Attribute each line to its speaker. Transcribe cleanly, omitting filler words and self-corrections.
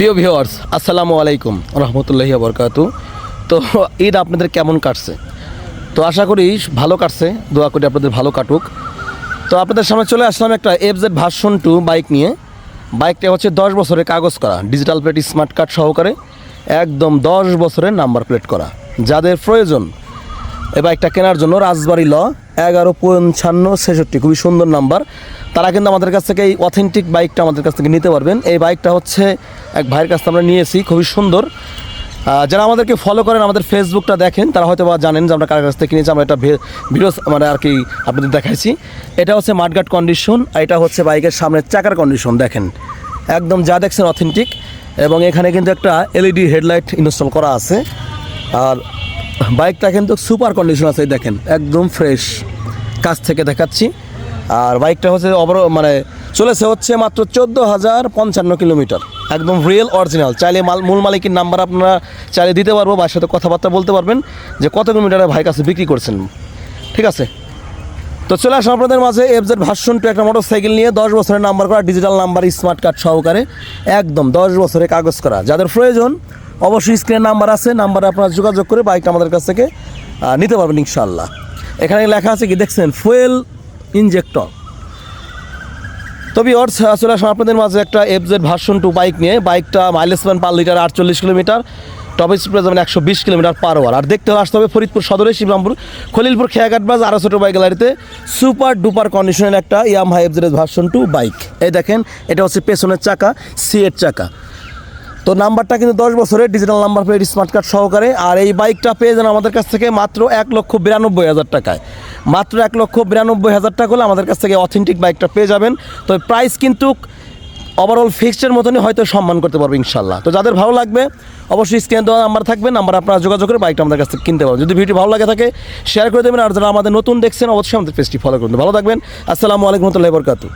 Speaker 1: প্রিয় ভিউয়ার্স, আসসালামু আলাইকুম রহমতুল্লাহি বরকাতু। তো ঈদ আপনাদের কেমন কাটছে? তো আশা করি ভালো কাটছে, দোয়া করি আপনাদের ভালো কাটুক। তো আপনাদের সামনে চলে আসলাম একটা FZ ভার্সন 2 বাইক নিয়ে। বাইকটা হচ্ছে 10 বছরের কাগজ করা, ডিজিটাল প্লেট স্মার্ট কার্ড সহকারে, একদম 10 বছরের নাম্বার প্লেট করা। যাদের প্রয়োজন এই বাইকটা কেনার জন্য, রাজবাড়ি ল 115566, খুবই সুন্দর নাম্বার, তারা কিন্তু আমাদের কাছ থেকে এই অথেন্টিক বাইকটা আমাদের কাছ থেকে নিতে পারবেন। এই বাইকটা হচ্ছে এক ভাইয়ের কাছ থেকে আমরা নিয়েছি, খুবই সুন্দর। যারা আমাদেরকে ফলো করেন, আমাদের ফেসবুকটা দেখেন, তারা হয়তো বা জানেন যে আমরা কার কাছ থেকে কিনেছি। আমরা একটা ভিডিও মানে আর কি আপনাদের দেখাইছি। এটা হচ্ছে মাডগার্ড কন্ডিশন, এটা হচ্ছে বাইকের সামনের চাকার কন্ডিশন, দেখেন একদম যা দেখছেন অথেন্টিক। এবং এখানে কিন্তু একটা LED হেডলাইট ইনস্টল করা আছে। আর বাইকটা কিন্তু সুপার কন্ডিশন আছে, দেখেন একদম ফ্রেশ, কাছ থেকে দেখাচ্ছি। আর বাইকটা হচ্ছে মানে চলেছে হচ্ছে মাত্র 14,055 কিলোমিটার, একদম রিয়েল অরিজিনাল। চাইলে মূল মালিকের নাম্বার আপনারা চাইলে দিতে পারবো, ভাইয়ের সাথে কথাবার্তা বলতে পারবেন যে কত কিলোমিটারে ভাই কাছে বিক্রি করছেন, ঠিক আছে? তো চলে আসুন আপনাদের মাঝে FZ ভার্সন 2 একটা মোটরসাইকেল নিয়ে, 10 বছরের নাম্বার করা, ডিজিটাল নাম্বার স্মার্ট কার্ড সহকারে, একদম 10 বছরের কাগজ করা। যাদের প্রয়োজন অবশ্যই স্ক্রিনে নাম্বার আছে, নাম্বারে আপনারা যোগাযোগ করে বাইকটা আমাদের কাছ থেকে নিতে পারবেন ইনশাআল্লাহ। এখানে লেখা আছে কি দেখছেন, ফুয়েল ইনজেক্টর। তবে চলে আসুন আপনাদের মাঝে একটা FZ ভার্সন 2 বাইক নিয়ে। বাইকটা মাইলেজ পান per litre 48 kilometre, top speed যাবেন 120 কিলোমিটার পার আওয়ার। আর দেখতে হলে আসতে হবে ফরিদপুর সদরে, শিবরামপুর, খলিলপুর, খেয়াঘাটবাজ, আরও ছোটো বাইক গ্যালারিতে। সুপার ডুপার কন্ডিশনের একটা ইয়ামাহা FZ ভার্সন 2 বাইক। এই দেখেন, এটা হচ্ছে পেছনের চাকা, C8 চাকা। তো নাম্বারটা কিন্তু 10 বছরের digital number plate smart card সহকারে। আর এই বাইকটা পেয়ে যান আমাদের কাছ থেকে মাত্র 1,92,000 টাকায়। মাত্র 1,92,000 টাকা হলে আমাদের কাছ থেকে অথেন্টিক বাইকটা পেয়ে যাবেন। তো প্রাইস কিন্তু ওভারঅল ফিক্সডের মতনই হয়তো সম্মান করতে পারবে ইনশাল্লাহ। তো যাদের ভালো লাগবে অবশ্যই স্ক্রিনে দেওয়া নাম্বার থাকবে, নাম্বার আপনারা যোগাযোগ করে বাইকটা আমাদের কাছ থেকে কিনতে পারবেন। যদি ভিডিও ভালো লাগে থাকে শেয়ার করে দেবেন। আর যারা আমাদের নতুন দেখছেন অবশ্যই আমাদের পেজটি ফলো করুন। ভালো থাকবেন। আসসালামু আলাইকুম রহমতুল্লাহি বরকাতুহু।